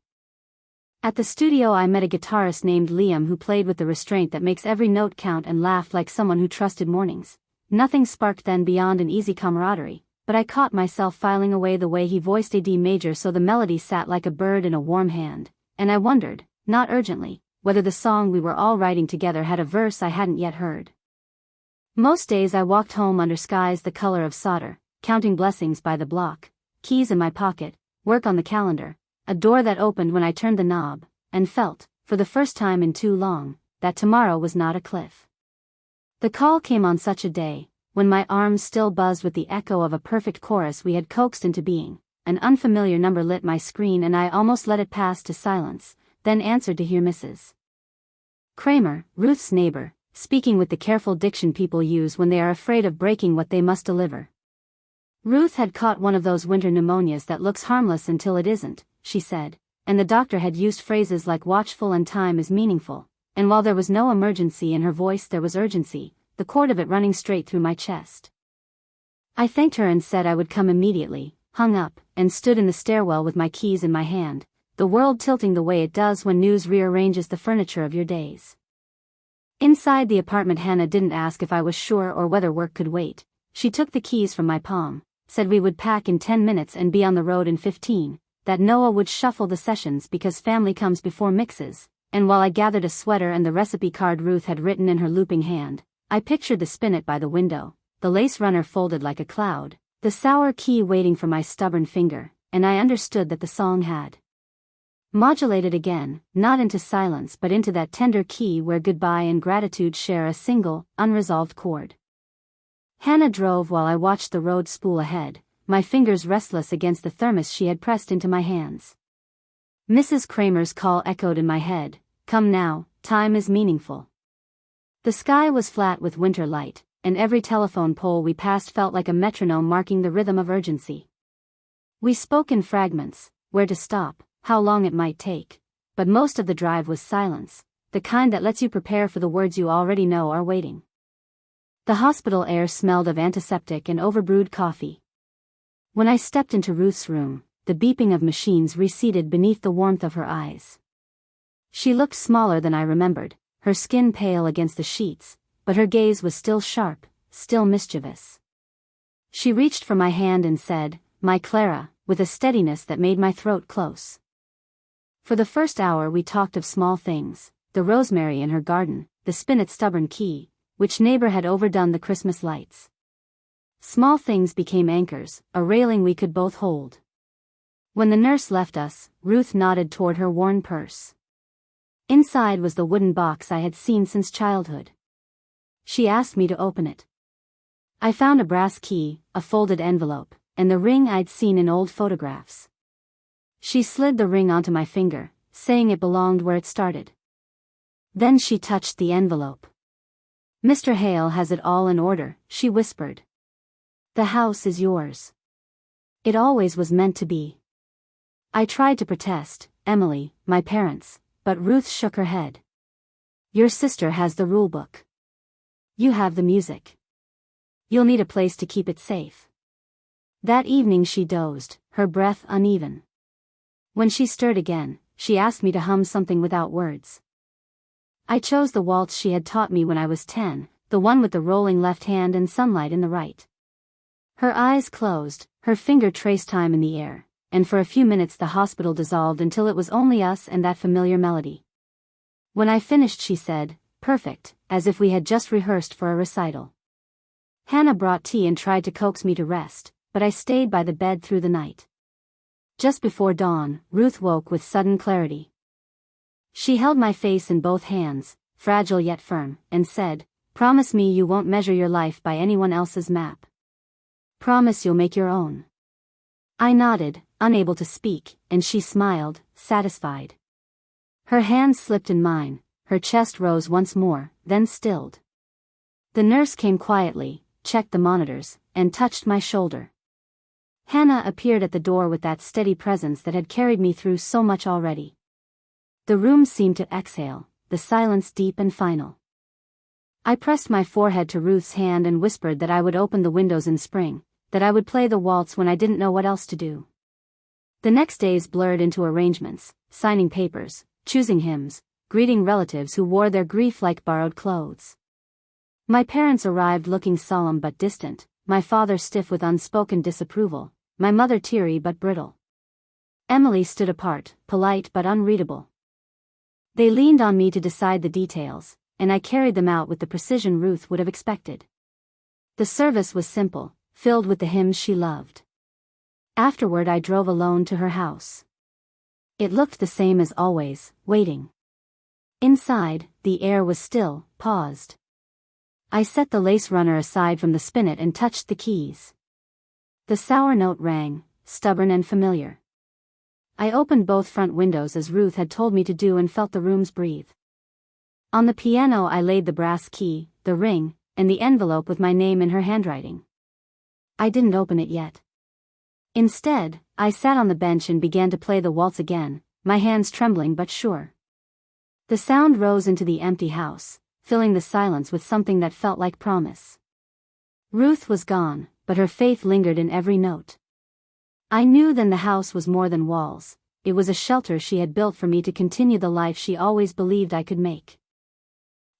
At the studio I met a guitarist named Liam who played with the restraint that makes every note count and laughed like someone who trusted mornings. Nothing sparked then beyond an easy camaraderie, but I caught myself filing away the way he voiced a D major so the melody sat like a bird in a warm hand, and I wondered, not urgently, whether the song we were all writing together had a verse I hadn't yet heard. Most days I walked home under skies the color of solder, counting blessings by the block, keys in my pocket, work on the calendar, a door that opened when I turned the knob, and felt, for the first time in too long, that tomorrow was not a cliff. The call came on such a day, when my arms still buzzed with the echo of a perfect chorus we had coaxed into being. An unfamiliar number lit my screen and I almost let it pass to silence, then answered to hear Mrs. Kramer, Ruth's neighbor, speaking with the careful diction people use when they are afraid of breaking what they must deliver. Ruth had caught one of those winter pneumonias that looks harmless until it isn't, she said, and the doctor had used phrases like watchful and time is meaningful, and while there was no emergency in her voice there was urgency, the cord of it running straight through my chest. I thanked her and said I would come immediately, hung up, and stood in the stairwell with my keys in my hand, the world tilting the way it does when news rearranges the furniture of your days. Inside the apartment Hannah didn't ask if I was sure or whether work could wait. She took the keys from my palm, said we would pack in 10 minutes and be on the road in 15, that Noah would shuffle the sessions because family comes before mixes, and while I gathered a sweater and the recipe card Ruth had written in her looping hand, I pictured the spinet by the window, the lace runner folded like a cloud, the sour key waiting for my stubborn finger, and I understood that the song had modulated again, not into silence but into that tender key where goodbye and gratitude share a single, unresolved chord. Hannah drove while I watched the road spool ahead, my fingers restless against the thermos she had pressed into my hands. Mrs. Kramer's call echoed in my head, "Come now, time is meaningful." The sky was flat with winter light, and every telephone pole we passed felt like a metronome marking the rhythm of urgency. We spoke in fragments, where to stop, how long it might take, but most of the drive was silence, the kind that lets you prepare for the words you already know are waiting. The hospital air smelled of antiseptic and overbrewed coffee. When I stepped into Ruth's room, the beeping of machines receded beneath the warmth of her eyes. She looked smaller than I remembered, her skin pale against the sheets, but her gaze was still sharp, still mischievous. She reached for my hand and said, "My Clara," with a steadiness that made my throat close. For the first hour we talked of small things, the rosemary in her garden, the spinet's stubborn key, which neighbor had overdone the Christmas lights. Small things became anchors, a railing we could both hold. When the nurse left us, Ruth nodded toward her worn purse. Inside was the wooden box I had seen since childhood. She asked me to open it. I found a brass key, a folded envelope, and the ring I'd seen in old photographs. She slid the ring onto my finger, saying it belonged where it started. Then she touched the envelope. "Mr. Hale has it all in order," she whispered. "The house is yours. It always was meant to be." I tried to protest, Emily, my parents, but Ruth shook her head. "Your sister has the rulebook. You have the music. You'll need a place to keep it safe." That evening she dozed, her breath uneven. When she stirred again, she asked me to hum something without words. I chose the waltz she had taught me when I was 10, the one with the rolling left hand and sunlight in the right. Her eyes closed, her finger traced time in the air, and for a few minutes the hospital dissolved until it was only us and that familiar melody. When I finished she said, "Perfect," as if we had just rehearsed for a recital. Hannah brought tea and tried to coax me to rest, but I stayed by the bed through the night. Just before dawn, Ruth woke with sudden clarity. She held my face in both hands, fragile yet firm, and said, Promise me you won't measure your life by anyone else's map. Promise you'll make your own." I nodded, unable to speak, and she smiled, satisfied. Her hand slipped in mine, her chest rose once more, then stilled. The nurse came quietly, checked the monitors, and touched my shoulder. Hannah appeared at the door with that steady presence that had carried me through so much already. The room seemed to exhale, the silence deep and final. I pressed my forehead to Ruth's hand and whispered that I would open the windows in spring, that I would play the waltz when I didn't know what else to do. The next days blurred into arrangements, signing papers, choosing hymns, greeting relatives who wore their grief like borrowed clothes. My parents arrived looking solemn but distant, my father stiff with unspoken disapproval, my mother teary but brittle. Emily stood apart, polite but unreadable. They leaned on me to decide the details, and I carried them out with the precision Ruth would have expected. The service was simple, filled with the hymns she loved. Afterward I drove alone to her house. It looked the same as always, waiting. Inside, the air was still, paused. I set the lace runner aside from the spinet and touched the keys. The sour note rang, stubborn and familiar. I opened both front windows as Ruth had told me to do and felt the rooms breathe. On the piano I laid the brass key, the ring, and the envelope with my name in her handwriting. I didn't open it yet. Instead, I sat on the bench and began to play the waltz again, my hands trembling but sure. The sound rose into the empty house, filling the silence with something that felt like promise. Ruth was gone, but her faith lingered in every note. I knew then the house was more than walls, it was a shelter she had built for me to continue the life she always believed I could make.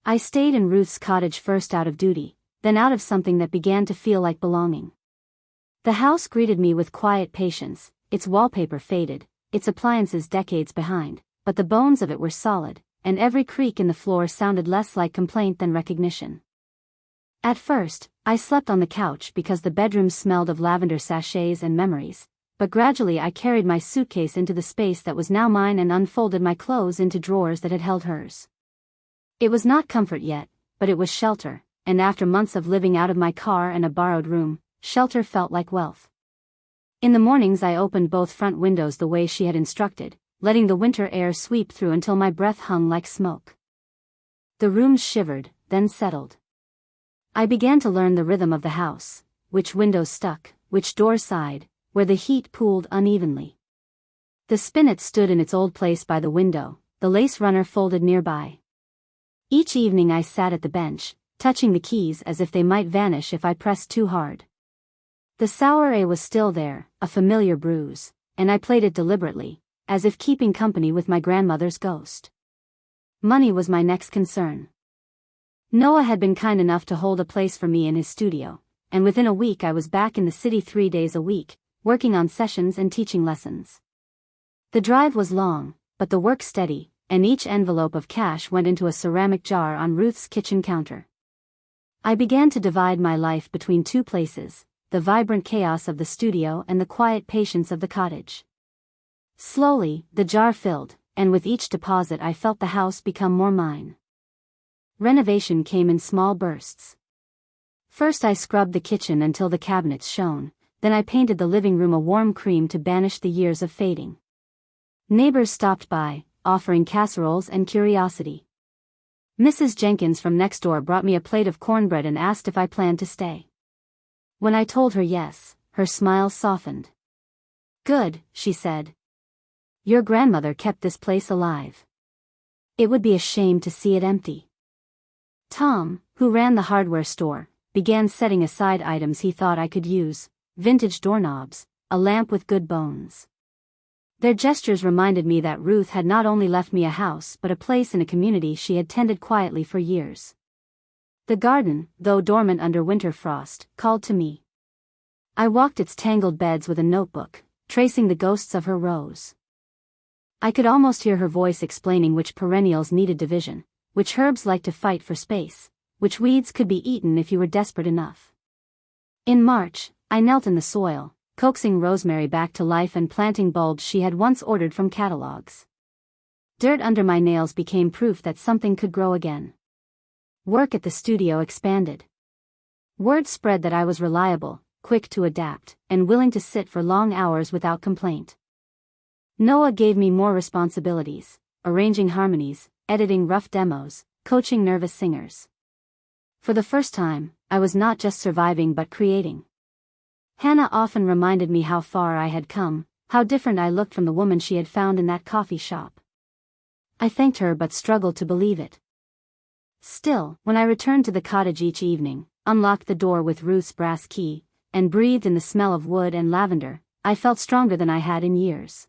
I stayed in Ruth's cottage first out of duty, then out of something that began to feel like belonging. The house greeted me with quiet patience, its wallpaper faded, its appliances decades behind, but the bones of it were solid, and every creak in the floor sounded less like complaint than recognition. At first, I slept on the couch because the bedroom smelled of lavender sachets and memories, but gradually I carried my suitcase into the space that was now mine and unfolded my clothes into drawers that had held hers. It was not comfort yet, but it was shelter, and after months of living out of my car and a borrowed room, shelter felt like wealth. In the mornings I opened both front windows the way she had instructed, letting the winter air sweep through until my breath hung like smoke. The rooms shivered, then settled. I began to learn the rhythm of the house, which windows stuck, which doors sighed, where the heat pooled unevenly. The spinet stood in its old place by the window, the lace runner folded nearby. Each evening I sat at the bench, touching the keys as if they might vanish if I pressed too hard. The souree was still there, a familiar bruise, and I played it deliberately, as if keeping company with my grandmother's ghost. Money was my next concern. Noah had been kind enough to hold a place for me in his studio, and within a week I was back in the city 3 days a week, working on sessions and teaching lessons. The drive was long, but the work steady, and each envelope of cash went into a ceramic jar on Ruth's kitchen counter. I began to divide my life between two places, the vibrant chaos of the studio and the quiet patience of the cottage. Slowly, the jar filled, and with each deposit I felt the house become more mine. Renovation came in small bursts. First I scrubbed the kitchen until the cabinets shone, then I painted the living room a warm cream to banish the years of fading. Neighbors stopped by, offering casseroles and curiosity. Mrs. Jenkins from next door brought me a plate of cornbread and asked if I planned to stay. When I told her yes, her smile softened. "Good," she said. "Your grandmother kept this place alive. It would be a shame to see it empty." Tom, who ran the hardware store, began setting aside items he thought I could use, vintage doorknobs, a lamp with good bones. Their gestures reminded me that Ruth had not only left me a house but a place in a community she had tended quietly for years. The garden, though dormant under winter frost, called to me. I walked its tangled beds with a notebook, tracing the ghosts of her rows. I could almost hear her voice explaining which perennials needed division, which herbs liked to fight for space, which weeds could be eaten if you were desperate enough. In March, I knelt in the soil, coaxing rosemary back to life and planting bulbs she had once ordered from catalogs. Dirt under my nails became proof that something could grow again. Work at the studio expanded. Word spread that I was reliable, quick to adapt, and willing to sit for long hours without complaint. Noah gave me more responsibilities, arranging harmonies, editing rough demos, coaching nervous singers. For the first time, I was not just surviving but creating. Hannah often reminded me how far I had come, how different I looked from the woman she had found in that coffee shop. I thanked her but struggled to believe it. Still, when I returned to the cottage each evening, unlocked the door with Ruth's brass key, and breathed in the smell of wood and lavender, I felt stronger than I had in years.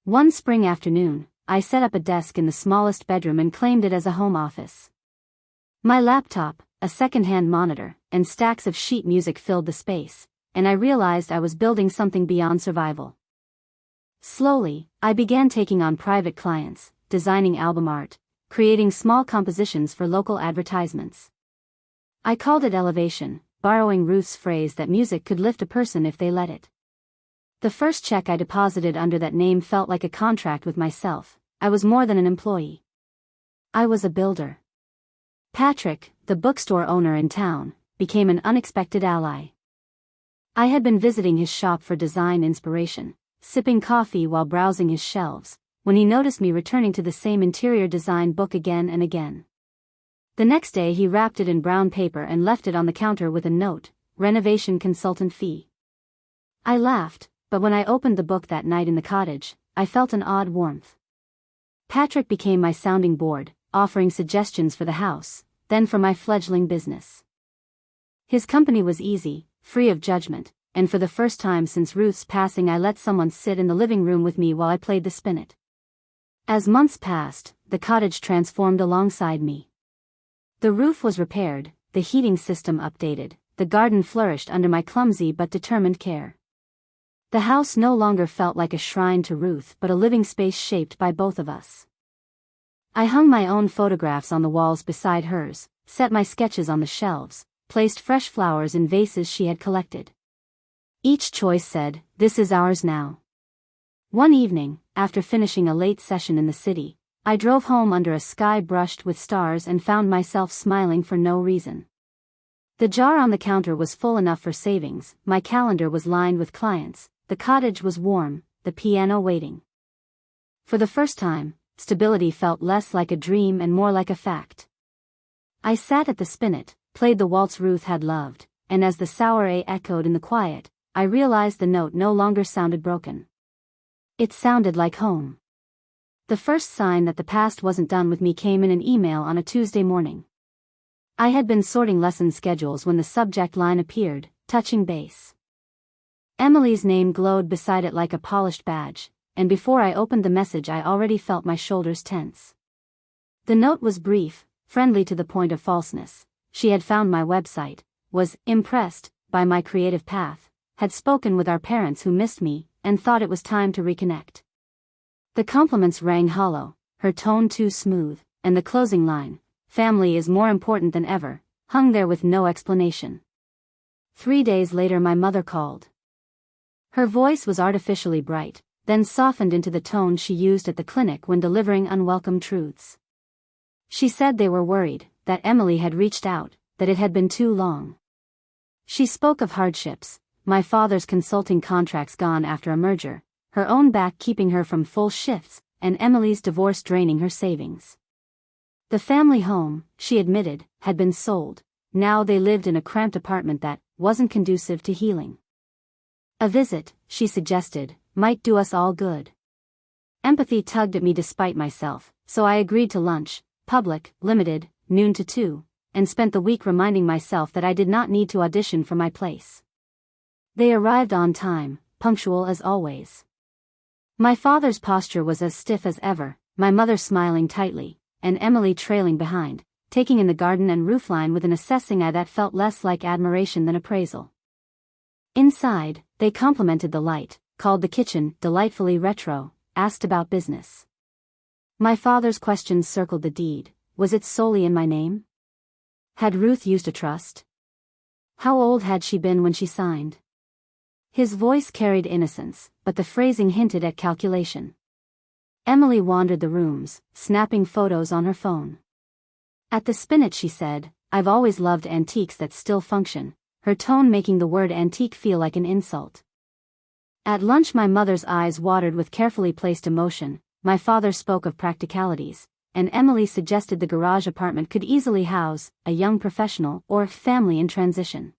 One spring afternoon, I set up a desk in the smallest bedroom and claimed it as a home office. My laptop, a second-hand monitor, and stacks of sheet music filled the space, and I realized I was building something beyond survival. Slowly, I began taking on private clients, designing album art, creating small compositions for local advertisements. I called it elevation, borrowing Ruth's phrase that music could lift a person if they let it. The first check I deposited under that name felt like a contract with myself. I was more than an employee. I was a builder. Patrick, the bookstore owner in town, became an unexpected ally. I had been visiting his shop for design inspiration, sipping coffee while browsing his shelves, when he noticed me returning to the same interior design book again and again. The next day he wrapped it in brown paper and left it on the counter with a note, renovation consultant fee. I laughed, but when I opened the book that night in the cottage, I felt an odd warmth. Patrick became my sounding board, offering suggestions for the house, then for my fledgling business. His company was easy, free of judgment, and for the first time since Ruth's passing I let someone sit in the living room with me while I played the spinet. As months passed, the cottage transformed alongside me. The roof was repaired, the heating system updated, the garden flourished under my clumsy but determined care. The house no longer felt like a shrine to Ruth but a living space shaped by both of us. I hung my own photographs on the walls beside hers, set my sketches on the shelves, placed fresh flowers in vases she had collected. Each choice said, "This is ours now." One evening, after finishing a late session in the city, I drove home under a sky brushed with stars and found myself smiling for no reason. The jar on the counter was full enough for savings, my calendar was lined with clients, the cottage was warm, the piano waiting. For the first time, stability felt less like a dream and more like a fact. I sat at the spinet, played the waltz Ruth had loved, and as the soiree echoed in the quiet, I realized the note no longer sounded broken. It sounded like home. The first sign that the past wasn't done with me came in an email on a Tuesday morning. I had been sorting lesson schedules when the subject line appeared, touching base. Emily's name glowed beside it like a polished badge, and before I opened the message I already felt my shoulders tense. The note was brief, friendly to the point of falseness. She had found my website, was impressed by my creative path, had spoken with our parents who missed me, and thought it was time to reconnect. The compliments rang hollow, her tone too smooth, and the closing line, "Family is more important than ever," hung there with no explanation. 3 days later my mother called. Her voice was artificially bright, then softened into the tone she used at the clinic when delivering unwelcome truths. She said they were worried, that Emily had reached out, that it had been too long. She spoke of hardships, my father's consulting contracts gone after a merger, her own back keeping her from full shifts, and Emily's divorce draining her savings. The family home, she admitted, had been sold. Now they lived in a cramped apartment that wasn't conducive to healing. A visit, she suggested, might do us all good. Empathy tugged at me despite myself, so I agreed to lunch, public, limited, noon to 2, and spent the week reminding myself that I did not need to audition for my place. They arrived on time, punctual as always. My father's posture was as stiff as ever, my mother smiling tightly, and Emily trailing behind, taking in the garden and roofline with an assessing eye that felt less like admiration than appraisal. Inside, they complimented the light, called the kitchen delightfully retro, asked about business. My father's questions circled the deed. Was it solely in my name? Had Ruth used a trust? How old had she been when she signed? His voice carried innocence, but the phrasing hinted at calculation. Emily wandered the rooms, snapping photos on her phone. At the spinet she said, "I've always loved antiques that still function," her tone making the word antique feel like an insult. At lunch my mother's eyes watered with carefully placed emotion, my father spoke of practicalities, and Emily suggested the garage apartment could easily house a young professional or family in transition.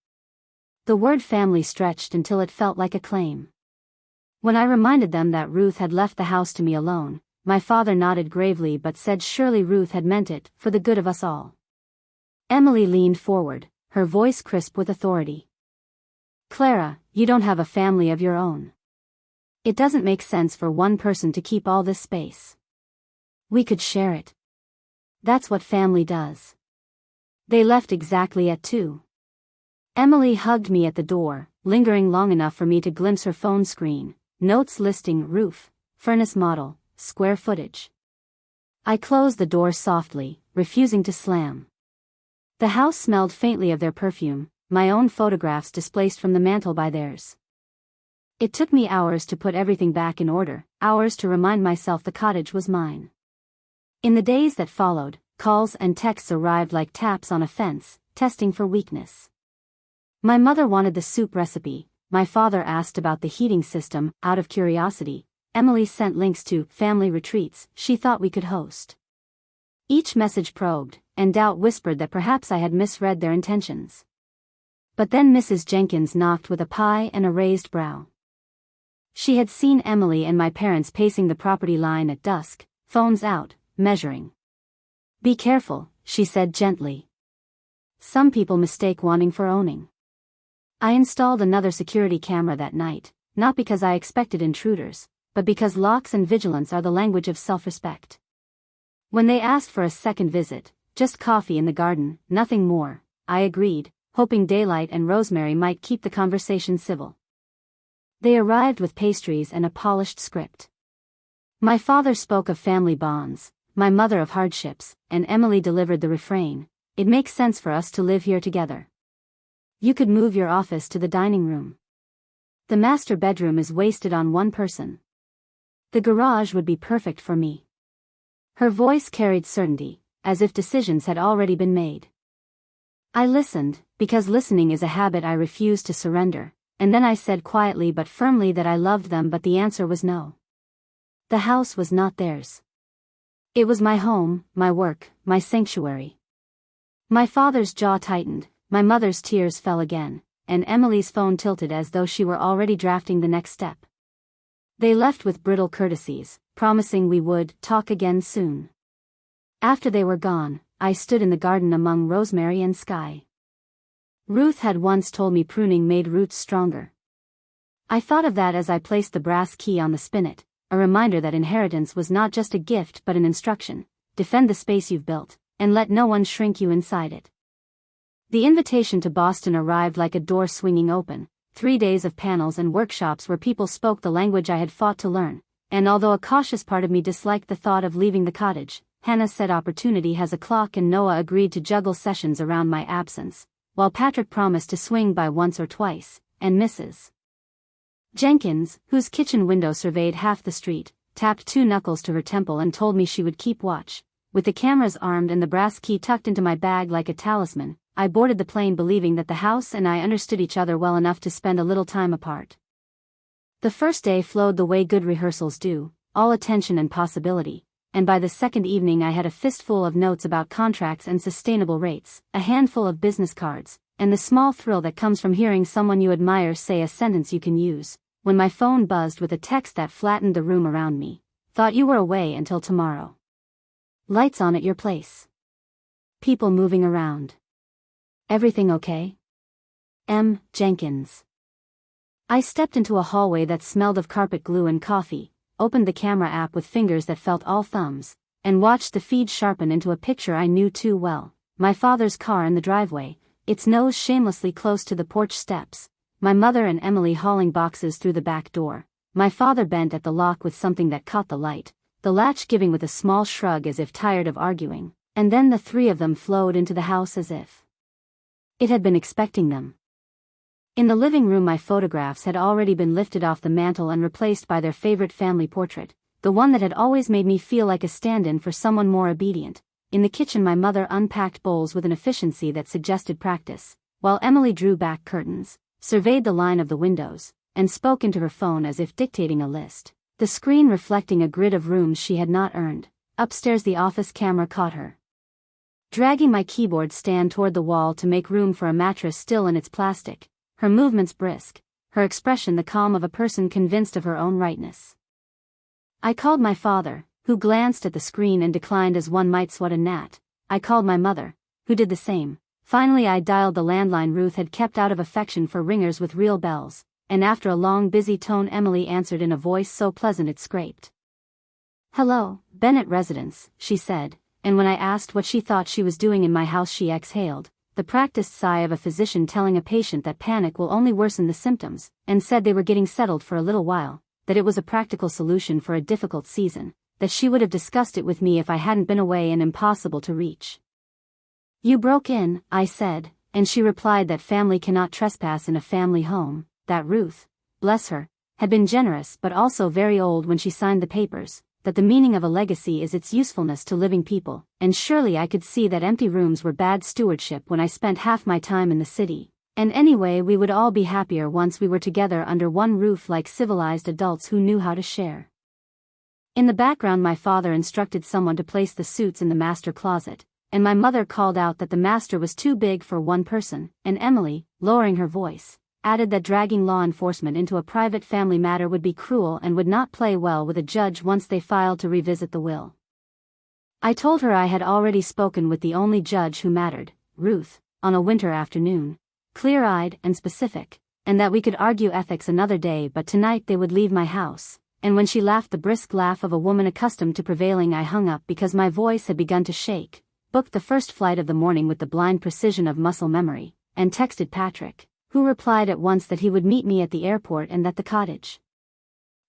The word family stretched until it felt like a claim. When I reminded them that Ruth had left the house to me alone, my father nodded gravely but said surely Ruth had meant it for the good of us all. Emily leaned forward, her voice crisp with authority. "Clara, you don't have a family of your own. It doesn't make sense for one person to keep all this space. We could share it. That's what family does." They left exactly at 2. Emily hugged me at the door, lingering long enough for me to glimpse her phone screen, notes listing roof, furnace model, square footage. I closed the door softly, refusing to slam. The house smelled faintly of their perfume, my own photographs displaced from the mantel by theirs. It took me hours to put everything back in order, hours to remind myself the cottage was mine. In the days that followed, calls and texts arrived like taps on a fence, testing for weakness. My mother wanted the soup recipe, my father asked about the heating system, out of curiosity. Emily sent links to family retreats she thought we could host. Each message probed, and doubt whispered that perhaps I had misread their intentions. But then Mrs. Jenkins knocked with a pie and a raised brow. She had seen Emily and my parents pacing the property line at dusk, phones out, measuring. "Be careful," she said gently. "Some people mistake wanting for owning." I installed another security camera that night, not because I expected intruders, but because locks and vigilance are the language of self-respect. When they asked for a second visit, "Just coffee in the garden, nothing more," I agreed, hoping daylight and rosemary might keep the conversation civil. They arrived with pastries and a polished script. My father spoke of family bonds, my mother of hardships, and Emily delivered the refrain, "It makes sense for us to live here together. You could move your office to the dining room. The master bedroom is wasted on one person. The garage would be perfect for me." Her voice carried certainty, as if decisions had already been made. I listened, because listening is a habit I refused to surrender, and then I said quietly but firmly that I loved them, but the answer was no. The house was not theirs. It was my home, my work, my sanctuary. My father's jaw tightened, my mother's tears fell again, and Emily's phone tilted as though she were already drafting the next step. They left with brittle courtesies, promising we would talk again soon. After they were gone, I stood in the garden among rosemary and sky. Ruth had once told me pruning made roots stronger. I thought of that as I placed the brass key on the spinet, a reminder that inheritance was not just a gift but an instruction: defend the space you've built, and let no one shrink you inside it. The invitation to Boston arrived like a door swinging open, 3 days of panels and workshops where people spoke the language I had fought to learn, and although a cautious part of me disliked the thought of leaving the cottage, Hannah said opportunity has a clock and Noah agreed to juggle sessions around my absence, while Patrick promised to swing by once or twice, and Mrs. Jenkins, whose kitchen window surveyed half the street, tapped 2 knuckles to her temple and told me she would keep watch. With the cameras armed and the brass key tucked into my bag like a talisman, I boarded the plane believing that the house and I understood each other well enough to spend a little time apart. The first day flowed the way good rehearsals do, all attention and possibility, and by the second evening I had a fistful of notes about contracts and sustainable rates, a handful of business cards, and the small thrill that comes from hearing someone you admire say a sentence you can use, when my phone buzzed with a text that flattened the room around me. "Thought you were away until tomorrow. Lights on at your place. People moving around. Everything okay? M. Jenkins." I stepped into a hallway that smelled of carpet glue and coffee, opened the camera app with fingers that felt all thumbs, and watched the feed sharpen into a picture I knew too well: my father's car in the driveway, its nose shamelessly close to the porch steps, my mother and Emily hauling boxes through the back door, my father bent at the lock with something that caught the light, the latch giving with a small shrug as if tired of arguing, and then the 3 of them flowed into the house as if it had been expecting them. In the living room my photographs had already been lifted off the mantel and replaced by their favorite family portrait, the one that had always made me feel like a stand-in for someone more obedient, In the kitchen my mother unpacked bowls with an efficiency that suggested practice, while Emily drew back curtains, surveyed the line of the windows, and spoke into her phone as if dictating a list, the screen reflecting a grid of rooms she had not earned. Upstairs the office camera caught her dragging my keyboard stand toward the wall to make room for a mattress still in its plastic, her movements brisk, her expression the calm of a person convinced of her own rightness. I called my father, who glanced at the screen and declined as one might swat a gnat. I called my mother, who did the same. Finally I dialed the landline Ruth had kept out of affection for ringers with real bells, and after a long busy tone Emily answered in a voice so pleasant it scraped. "Hello, Bennett residence," she said, and when I asked what she thought she was doing in my house she exhaled the practiced sigh of a physician telling a patient that panic will only worsen the symptoms, and said they were getting settled for a little while, that it was a practical solution for a difficult season, that she would have discussed it with me if I hadn't been away and impossible to reach. "You broke in," I said, and she replied that family cannot trespass in a family home, that Ruth, bless her, had been generous but also very old when she signed the papers, that the meaning of a legacy is its usefulness to living people, and surely I could see that empty rooms were bad stewardship when I spent half my time in the city, and anyway we would all be happier once we were together under one roof like civilized adults who knew how to share. In the background my father instructed someone to place the suits in the master closet, and my mother called out that the master was too big for one person, and Emily, lowering her voice, added that dragging law enforcement into a private family matter would be cruel and would not play well with a judge once they filed to revisit the will. I told her I had already spoken with the only judge who mattered, Ruth, on a winter afternoon, clear-eyed and specific, and that we could argue ethics another day but tonight they would leave my house, and when she laughed the brisk laugh of a woman accustomed to prevailing I hung up because my voice had begun to shake, booked the first flight of the morning with the blind precision of muscle memory, and texted Patrick, who replied at once that he would meet me at the airport and that the cottage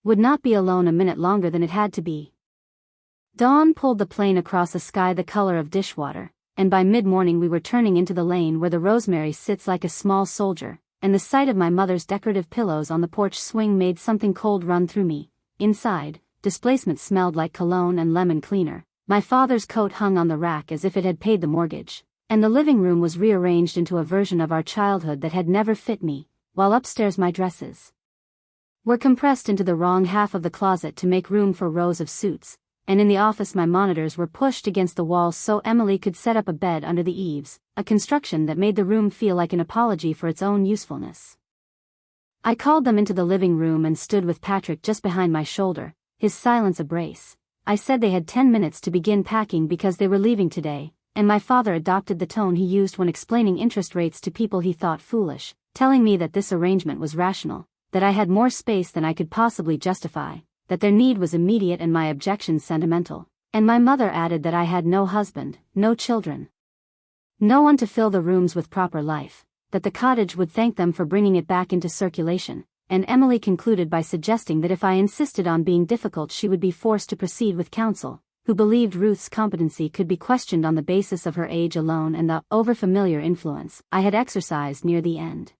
would not be alone a minute longer than it had to be. Dawn pulled the plane across a sky the color of dishwater, and by mid-morning we were turning into the lane where the rosemary sits like a small soldier, and the sight of my mother's decorative pillows on the porch swing made something cold run through me. Inside, displacement smelled like cologne and lemon cleaner, my father's coat hung on the rack as if it had paid the mortgage, and the living room was rearranged into a version of our childhood that had never fit me, while upstairs my dresses were compressed into the wrong half of the closet to make room for rows of suits, and in the office my monitors were pushed against the walls so Emily could set up a bed under the eaves, a construction that made the room feel like an apology for its own usefulness. I called them into the living room and stood with Patrick just behind my shoulder, his silence a brace. I said they had 10 minutes to begin packing because they were leaving today, and my father adopted the tone he used when explaining interest rates to people he thought foolish, telling me that this arrangement was rational, that I had more space than I could possibly justify, that their need was immediate and my objections sentimental, and my mother added that I had no husband, no children, no one to fill the rooms with proper life, that the cottage would thank them for bringing it back into circulation, and Emily concluded by suggesting that if I insisted on being difficult she would be forced to proceed with counsel, who believed Ruth's competency could be questioned on the basis of her age alone and the overfamiliar influence I had exercised near the end.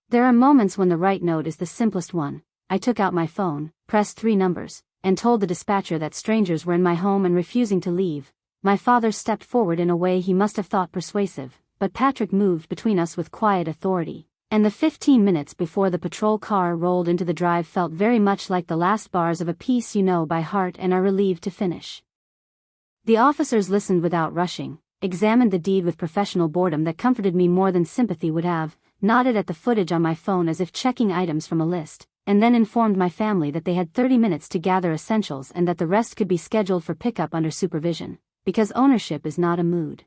There are moments when the right note is the simplest one. I took out my phone, pressed 3 numbers, and told the dispatcher that strangers were in my home and refusing to leave. My father stepped forward in a way he must have thought persuasive, but Patrick moved between us with quiet authority, and the 15 minutes before the patrol car rolled into the drive felt very much like the last bars of a piece you know by heart and are relieved to finish. The officers listened without rushing, examined the deed with professional boredom that comforted me more than sympathy would have, nodded at the footage on my phone as if checking items from a list, and then informed my family that they had 30 minutes to gather essentials and that the rest could be scheduled for pickup under supervision, because ownership is not a mood.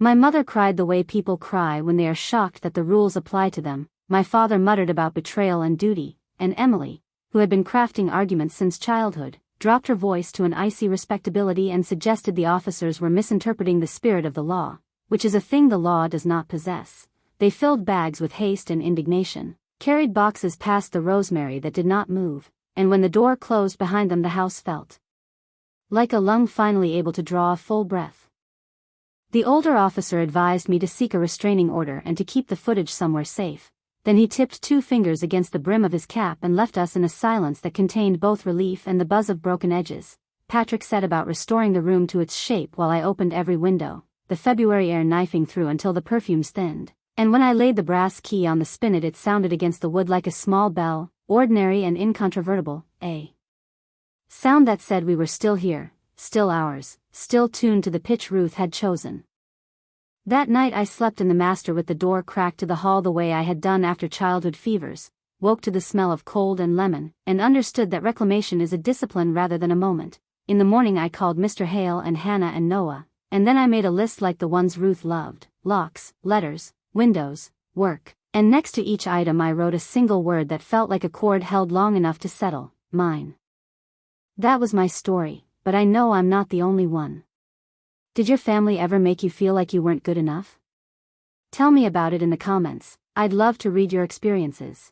My mother cried the way people cry when they are shocked that the rules apply to them. My father muttered about betrayal and duty, and Emily, who had been crafting arguments since childhood, dropped her voice to an icy respectability and suggested the officers were misinterpreting the spirit of the law, which is a thing the law does not possess. They filled bags with haste and indignation, carried boxes past the rosemary that did not move, and when the door closed behind them the house felt like a lung finally able to draw a full breath. The older officer advised me to seek a restraining order and to keep the footage somewhere safe. Then he tipped 2 fingers against the brim of his cap and left us in a silence that contained both relief and the buzz of broken edges. Patrick set about restoring the room to its shape while I opened every window, the February air knifing through until the perfumes thinned, and when I laid the brass key on the spinet it sounded against the wood like a small bell, ordinary and incontrovertible, a sound that said we were still here, still ours, still tuned to the pitch Ruth had chosen. That night I slept in the master with the door cracked to the hall the way I had done after childhood fevers, woke to the smell of cold and lemon, and understood that reclamation is a discipline rather than a moment. In the morning I called Mr. Hale and Hannah and Noah, and then I made a list like the ones Ruth loved: locks, letters, windows, work, and next to each item I wrote a single word that felt like a cord held long enough to settle: mine. That was my story, but I know I'm not the only one. Did your family ever make you feel like you weren't good enough? Tell me about it in the comments. I'd love to read your experiences.